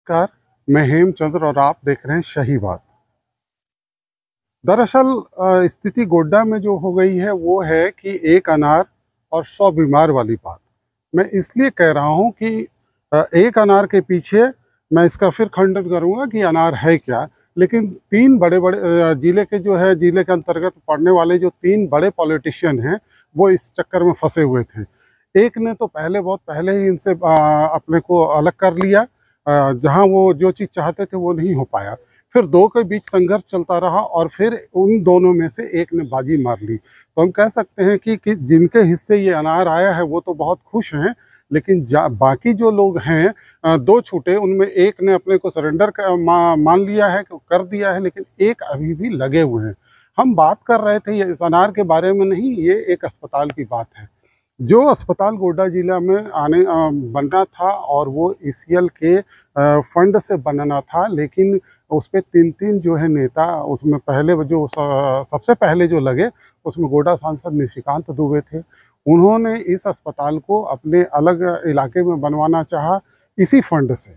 नमस्कार। मैं हेमचंद्र और आप देख रहे हैं सही बात। दरअसल स्थिति गोड्डा में जो हो गई है वो है कि एक अनार और 100 बीमार वाली बात। मैं इसलिए कह रहा हूँ कि एक अनार के पीछे मैं इसका फिर खंडन करूँगा कि अनार है क्या, लेकिन तीन बड़े बड़े जिले के जो है जिले के अंतर्गत पड़ने वाले जो तीन बड़े पॉलिटिशियन हैं वो इस चक्कर में फंसे हुए थे। एक ने तो बहुत पहले ही इनसे अपने को अलग कर लिया, जहाँ वो जो चीज़ चाहते थे वो नहीं हो पाया। फिर दो के बीच संघर्ष चलता रहा और फिर उन दोनों में से एक ने बाजी मार ली। तो हम कह सकते हैं कि जिनके हिस्से ये अनार आया है वो तो बहुत खुश हैं, लेकिन बाकी जो लोग हैं, दो छूटे, उनमें एक ने अपने को सरेंडर मान लिया है, कर दिया है, लेकिन एक अभी भी लगे हुए हैं। हम बात कर रहे थे ये इस अनार के बारे में नहीं, ये एक अस्पताल की बात है। जो अस्पताल गोड्डा जिला में बनना था और वो ईसीएल के फंड से बनना था, लेकिन उस पे तीन जो है नेता, उसमें पहले जो सबसे पहले जो लगे उसमें गोड्डा सांसद निशिकांत दुबे थे। उन्होंने इस अस्पताल को अपने अलग इलाके में बनवाना चाहा इसी फंड से।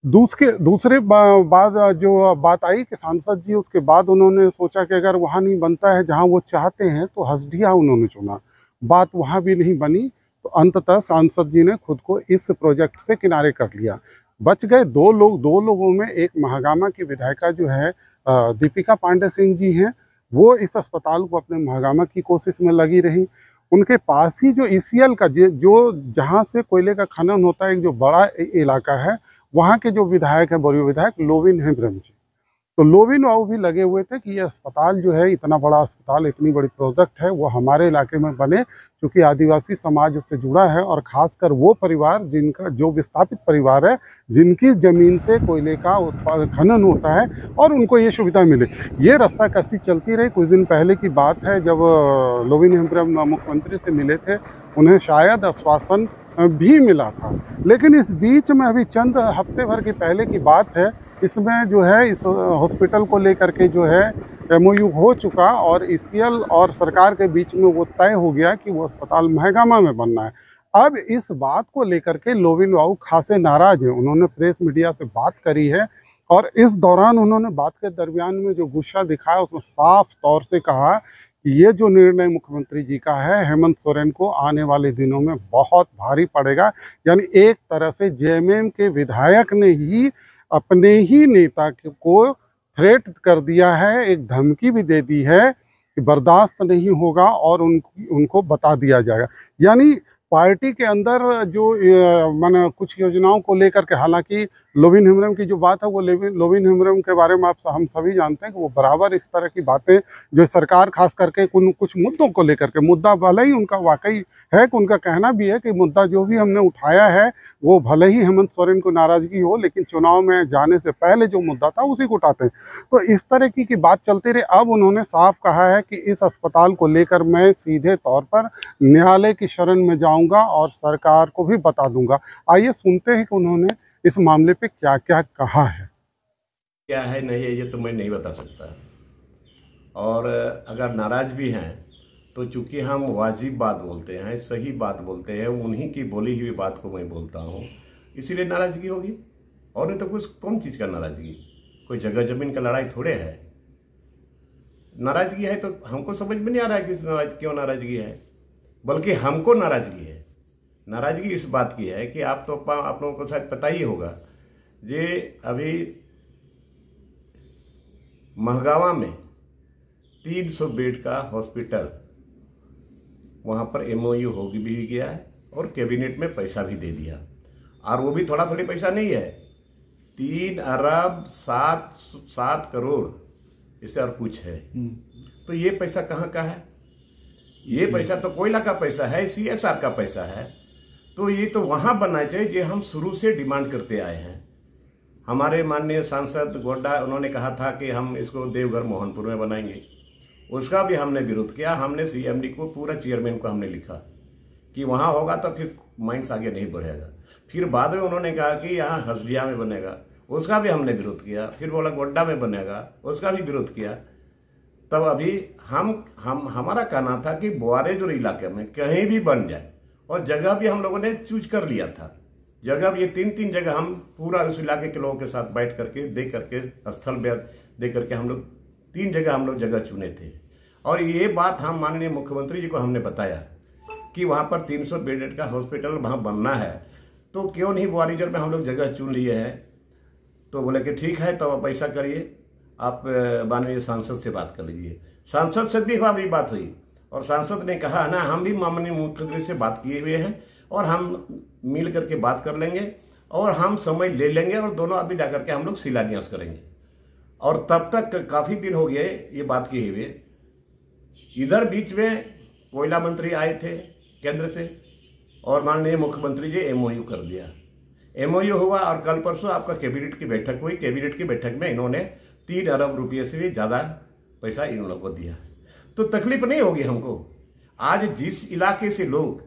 दूसरे बाद जो बात आई कि सांसद जी, उसके बाद उन्होंने सोचा कि अगर वहाँ नहीं बनता है जहाँ वो चाहते हैं तो हसदिया उन्होंने चुना। बात वहाँ भी नहीं बनी तो अंततः सांसद जी ने खुद को इस प्रोजेक्ट से किनारे कर लिया। बच गए दो लोगों में एक महागामा की विधायिका जो है दीपिका पांडे सिंह जी हैं। वो इस अस्पताल को अपने महागामा की कोशिश में लगी रही। उनके पास ही जो ईसीएल का जो जहाँ से कोयले का खनन होता है, एक जो बड़ा इलाका है, वहाँ के जो विधायक हैं, बड़े विधायक लोविन हेम्ब्रम जी, तो लोविन बाबू भी लगे हुए थे कि ये अस्पताल जो है, इतना बड़ा अस्पताल, इतनी बड़ी प्रोजेक्ट है, वो हमारे इलाके में बने, क्योंकि आदिवासी समाज उससे जुड़ा है और ख़ासकर वो परिवार जिनका जो विस्थापित परिवार है, जिनकी ज़मीन से कोयले का खनन होता है और उनको ये सुविधा मिले। ये रस्साकसी चलती रही। कुछ दिन पहले की बात है जब लोविन हेम्ब्रम मुख्यमंत्री से मिले थे, उन्हें शायद आश्वासन भी मिला था, लेकिन इस बीच में अभी चंद हफ्ते भर की पहले की बात है, इसमें जो है इस हॉस्पिटल को लेकर के जो है एमओयू हो चुका और ईसीएल और सरकार के बीच में वो तय हो गया कि वो अस्पताल महगामा में बनना है। अब इस बात को लेकर के लोविन बाबू खासे नाराज हैं। उन्होंने प्रेस मीडिया से बात करी है और इस दौरान उन्होंने बात के दरमियान में जो गुस्सा दिखाया उसमें साफ तौर से कहा कि ये जो निर्णय मुख्यमंत्री जी का है, हेमंत सोरेन को आने वाले दिनों में बहुत भारी पड़ेगा। यानी एक तरह से जेएमएम के विधायक ने ही अपने ही नेता को थ्रेट कर दिया है, एक धमकी भी दे दी है कि बर्दाश्त नहीं होगा और उनको बता दिया जाएगा। यानी पार्टी के अंदर जो माने कुछ योजनाओं को लेकर के, हालांकि लोविन हेम्ब्रम की जो बात है वो लोविन हेम्ब्रम के बारे में हम सभी जानते हैं कि वो बराबर इस तरह की बातें जो सरकार खास करके कुछ मुद्दों को लेकर के, मुद्दा भले ही उनका वाकई है कि उनका कहना भी है कि मुद्दा जो भी हमने उठाया है वो भले ही हेमंत सोरेन को नाराज़गी हो, लेकिन चुनाव में जाने से पहले जो मुद्दा था उसी को उठाते हैं। तो इस तरह की बात चलती रही। अब उन्होंने साफ कहा है कि इस अस्पताल को लेकर मैं सीधे तौर पर न्यायालय की शरण में जाऊंगा और सरकार को भी बता दूंगा। आइए सुनते हैं कि उन्होंने इस मामले पे क्या क्या कहा है। क्या है नहीं है ये तो मैं नहीं बता सकता, और अगर नाराज भी हैं तो चूंकि हम वाजिब बात बोलते हैं, सही बात बोलते हैं, उन्हीं की बोली हुई बात को मैं बोलता हूँ, इसीलिए नाराजगी होगी। और नहीं तो कुछ कौन चीज़ का नाराजगी, कोई जगह जमीन का लड़ाई थोड़े है। नाराजगी है तो हमको समझ में नहीं आ रहा है कि क्यों नाराजगी है, बल्कि हमको नाराजगी है। नाराजगी इस बात की है कि आप लोगों को शायद पता ही होगा, ये अभी महगामा में 300 बेड का हॉस्पिटल, वहाँ पर एमओयू हो भी गया है और कैबिनेट में पैसा भी दे दिया। और वो भी थोड़ा थोड़ी पैसा नहीं है, 3 अरब 7 करोड़ इससे और कुछ है। तो ये पैसा कहाँ का है? ये पैसा तो कोयला का पैसा है, CSR का पैसा है। तो ये तो वहाँ बनना चाहिए जो हम शुरू से डिमांड करते आए हैं। हमारे माननीय सांसद गोड्डा, उन्होंने कहा था कि हम इसको देवघर मोहनपुर में बनाएंगे, उसका भी हमने विरोध किया। हमने CMD को, पूरा चेयरमैन को हमने लिखा कि वहाँ होगा तो फिर माइंस आगे नहीं बढ़ेगा। फिर बाद में उन्होंने कहा कि यहाँ हसदिया में बनेगा, उसका भी हमने विरोध किया। फिर बोला गोड्डा में बनेगा, उसका भी विरोध किया। तब अभी हमारा कहना था कि बुआरेजोर इलाके में कहीं भी बन जाए, और जगह भी हम लोगों ने चूज कर लिया था। जगह ये 3-3 जगह हम पूरा उस इलाके के लोगों के साथ बैठ करके दे करके स्थल दे करके हम लोग 3 जगह हम लोग जगह चुने थे। और ये बात हम माननीय मुख्यमंत्री जी को हमने बताया कि वहाँ पर 300 बेड का हॉस्पिटल वहाँ बनना है, तो क्यों नहीं बुआरीजर में हम लोग जगह चुन लिए हैं। तो बोले कि ठीक है, तो आप ऐसा करिए, आप माननीय सांसद से बात कर लीजिए। सांसद से भी हमारी बात हुई और सांसद ने कहा ना, हम भी माननीय मुख्यमंत्री से बात किए हुए हैं और हम मिल करके बात कर लेंगे और हम समय ले लेंगे और दोनों आदमी जाकर के हम लोग शिलान्यास करेंगे। और तब तक काफ़ी दिन हो गए ये बात किए हुए। इधर बीच में कोयला मंत्री आए थे केंद्र से और माननीय मुख्यमंत्री जी MOU कर दिया। MOU हुआ और कल परसों आपका कैबिनेट की बैठक हुई। कैबिनेट की बैठक में इन्होंने 3 अरब रुपये से भी ज़्यादा पैसा इन लोगों को दिया। तो तकलीफ नहीं होगी हमको। आज जिस इलाके से लोग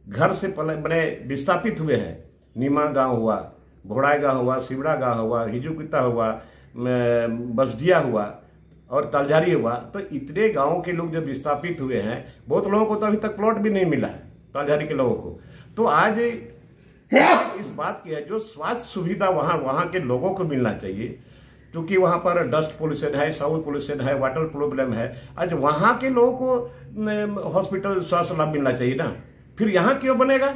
घर से बने विस्थापित हुए हैं, नीमा गांव हुआ, भोड़ाई गांव हुआ, सिवड़ा गांव हुआ, हिजुकिता हुआ, बसडिया हुआ और तलझारी हुआ, तो इतने गांवों के लोग जब विस्थापित हुए हैं, बहुत लोगों को तो अभी तक प्लॉट भी नहीं मिला है तलझारी के लोगों को। तो आज इस बात की है, जो स्वास्थ्य सुविधा वहाँ के लोगों को मिलना चाहिए, क्योंकि वहाँ पर डस्ट पोल्यूशन है, साउंड पोल्यूशन है, वाटर प्रॉब्लम है। आज वहाँ के लोगों को हॉस्पिटल स्वास्थ्य लाभ मिलना चाहिए ना, फिर यहाँ क्यों बनेगा।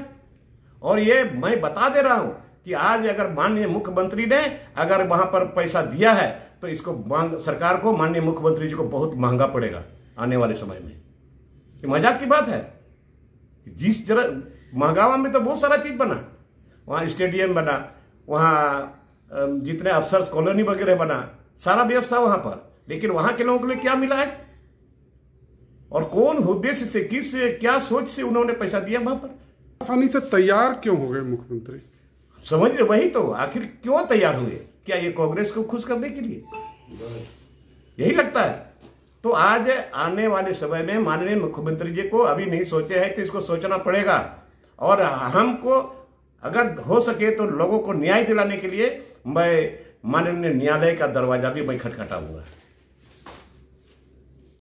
और ये मैं बता दे रहा हूँ कि आज अगर माननीय मुख्यमंत्री ने अगर वहाँ पर पैसा दिया है तो इसको सरकार को, माननीय मुख्यमंत्री जी को बहुत महंगा पड़ेगा आने वाले समय में। ये मजाक की बात है। जिस तरह महागावा में तो बहुत सारा चीज बना, वहाँ स्टेडियम बना, वहाँ जितने अफसर्स कॉलोनी वगैरह बना, सारा व्यवस्था वहां पर, लेकिन वहां के लोगों के लिए क्या मिला है और कौन उद्देश्य से, किस क्या सोच से उन्होंने पैसा दिया वहां पर। आसानी से तैयार क्यों हो गए मुख्यमंत्री, समझ रहे? वही तो, आखिर क्यों तैयार हुए? क्या ये कांग्रेस को खुश करने के लिए? यही लगता है। तो आज आने वाले समय में माननीय मुख्यमंत्री जी को अभी नहीं सोचे हैं तो इसको सोचना पड़ेगा। और हमको अगर हो सके तो लोगों को न्याय दिलाने के लिए मैं माननीय न्यायालय का दरवाजा भी मैं खटखटाऊंगा।